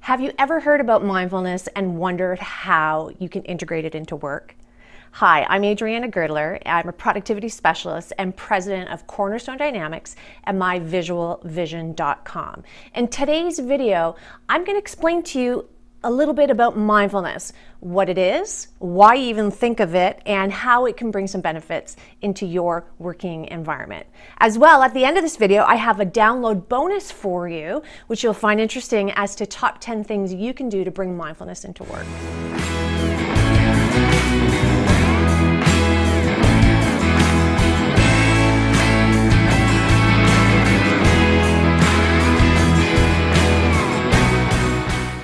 Have you ever heard about mindfulness and wondered how you can integrate it into work? Hi, I'm Adriana Girdler. I'm a productivity specialist and president of Cornerstone Dynamics and myvisualvision.com. In today's video, I'm going to explain to you a little bit about mindfulness, what it is, why you even think of it, and how it can bring some benefits into your working environment. As well, at the end of this video, I have a download bonus for you, which you'll find interesting as to top 10 things you can do to bring mindfulness into work.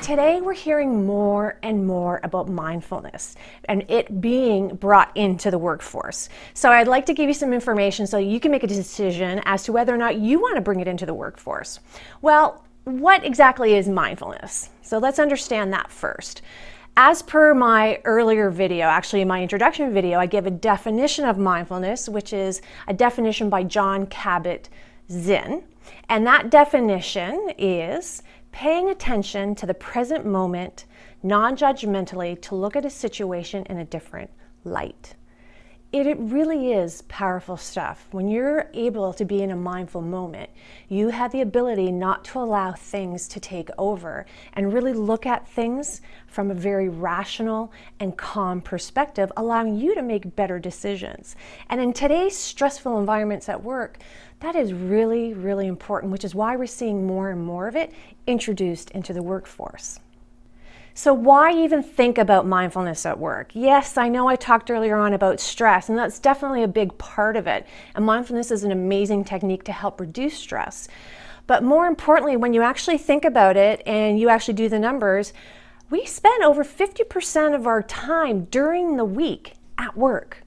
Today we're hearing more and more about mindfulness and it being brought into the workforce. So I'd like to give you some information so you can make a decision as to whether or not you want to bring it into the workforce. Well, what exactly is mindfulness? So let's understand that first. As per my earlier video, actually my introduction video, I give a definition of mindfulness, which is a definition by Jon Kabat-Zinn. And that definition is paying attention to the present moment, non-judgmentally, to look at a situation in a different light. It really is powerful stuff. When you're able to be in a mindful moment, you have the ability not to allow things to take over and really look at things from a very rational and calm perspective, allowing you to make better decisions. And in today's stressful environments at work, that is really, really important, which is why we're seeing more and more of it introduced into the workforce. So why even think about mindfulness at work? Yes, I know I talked earlier on about stress, and that's definitely a big part of it. And mindfulness is an amazing technique to help reduce stress. But more importantly, when you actually think about it and you actually do the numbers, we spend over 50% of our time during the week at work.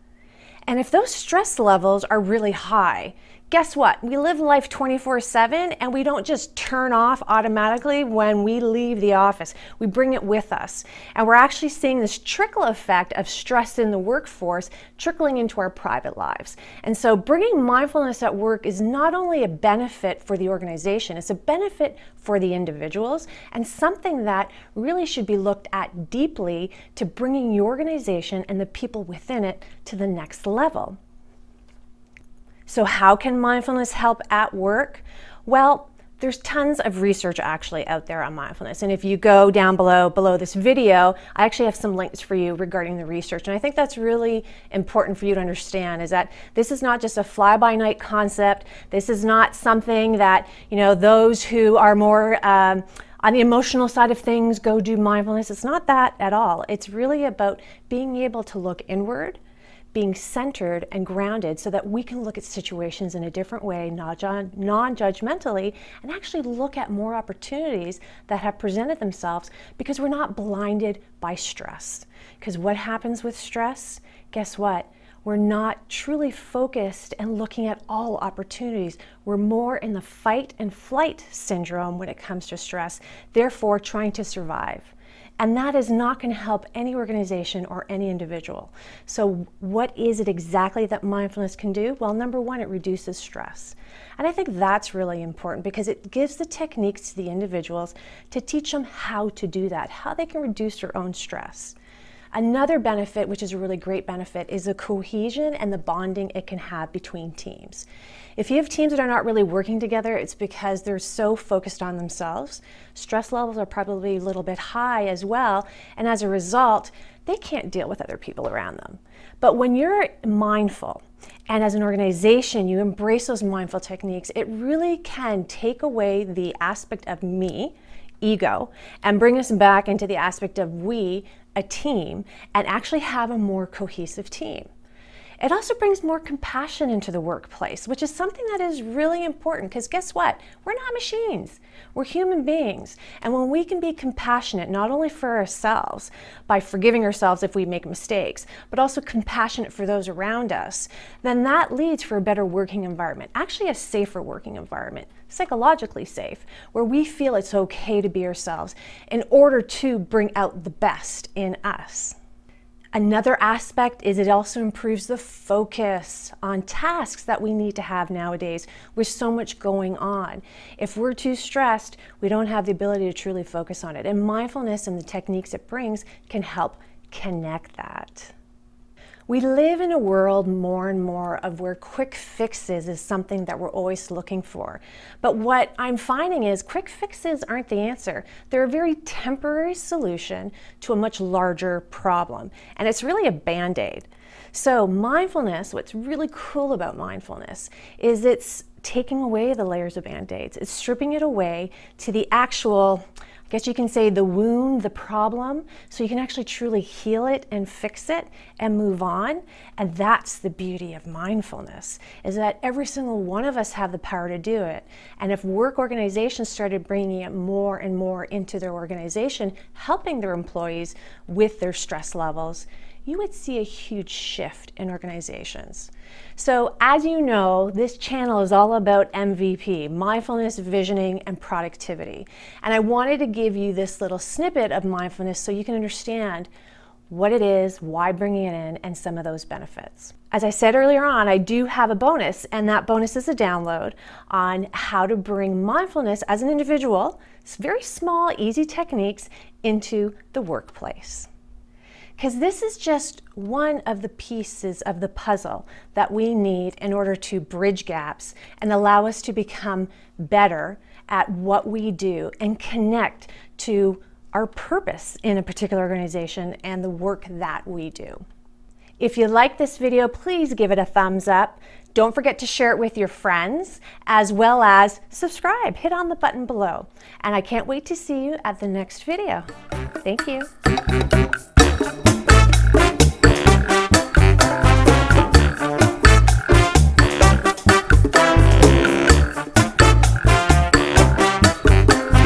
And if those stress levels are really high, guess what? We live life 24/7 and we don't just turn off automatically when we leave the office. We bring it with us. And we're actually seeing this trickle effect of stress in the workforce trickling into our private lives. And so bringing mindfulness at work is not only a benefit for the organization, it's a benefit for the individuals and something that really should be looked at deeply to bringing your organization and the people within it to the next level. So how can mindfulness help at work? Well, there's tons of research actually out there on mindfulness. And if you go down below this video, I actually have some links for you regarding the research. And I think that's really important for you to understand is that this is not just a fly-by-night concept. This is not something that, those who are more on the emotional side of things go do mindfulness. It's not that at all. It's really about being able to look inward, being centered and grounded so that we can look at situations in a different way, non-judgmentally, and actually look at more opportunities that have presented themselves because we're not blinded by stress. Because what happens with stress? Guess what? We're not truly focused and looking at all opportunities. We're more in the fight and flight syndrome when it comes to stress, therefore trying to survive. And that is not going to help any organization or any individual. So what is it exactly that mindfulness can do? Well, number one, it reduces stress. And I think that's really important because it gives the techniques to the individuals to teach them how to do that, how they can reduce their own stress. Another benefit, which is a really great benefit, is the cohesion and the bonding it can have between teams. If you have teams that are not really working together, it's because they're so focused on themselves. Stress levels are probably a little bit high as well, and as a result, they can't deal with other people around them. But when you're mindful, and as an organization, you embrace those mindful techniques, it really can take away the aspect of me, ego, and bring us back into the aspect of we, a team, and actually have a more cohesive team. It also brings more compassion into the workplace, which is something that is really important because guess what? We're not machines. We're human beings. And when we can be compassionate, not only for ourselves by forgiving ourselves if we make mistakes, but also compassionate for those around us, then that leads for a better working environment, actually a safer working environment, psychologically safe, where we feel it's okay to be ourselves in order to bring out the best in us. Another aspect is it also improves the focus on tasks that we need to have nowadays with so much going on. If we're too stressed, we don't have the ability to truly focus on it. And mindfulness and the techniques it brings can help connect that. We live in a world more and more of where quick fixes is something that we're always looking for. But what I'm finding is quick fixes aren't the answer. They're a very temporary solution to a much larger problem. And it's really a Band-Aid. So mindfulness, what's really cool about mindfulness is it's taking away the layers of Band-Aids. It's stripping it away to the actual, I guess you can say, the wound, the problem, so you can actually truly heal it and fix it and move on. And that's the beauty of mindfulness, is that every single one of us have the power to do it. And if work organizations started bringing it more and more into their organization, helping their employees with their stress levels, you would see a huge shift in organizations. So as you know, this channel is all about MVP, mindfulness, visioning, and productivity. And I wanted to give you this little snippet of mindfulness so you can understand what it is, why bringing it in, and some of those benefits. As I said earlier on, I do have a bonus, and that bonus is a download on how to bring mindfulness as an individual, very small, easy techniques, into the workplace. Because this is just one of the pieces of the puzzle that we need in order to bridge gaps and allow us to become better at what we do and connect to our purpose in a particular organization and the work that we do. If you like this video, please give it a thumbs up. Don't forget to share it with your friends, as well as subscribe. Hit on the button below. And I can't wait to see you at the next video. Thank you.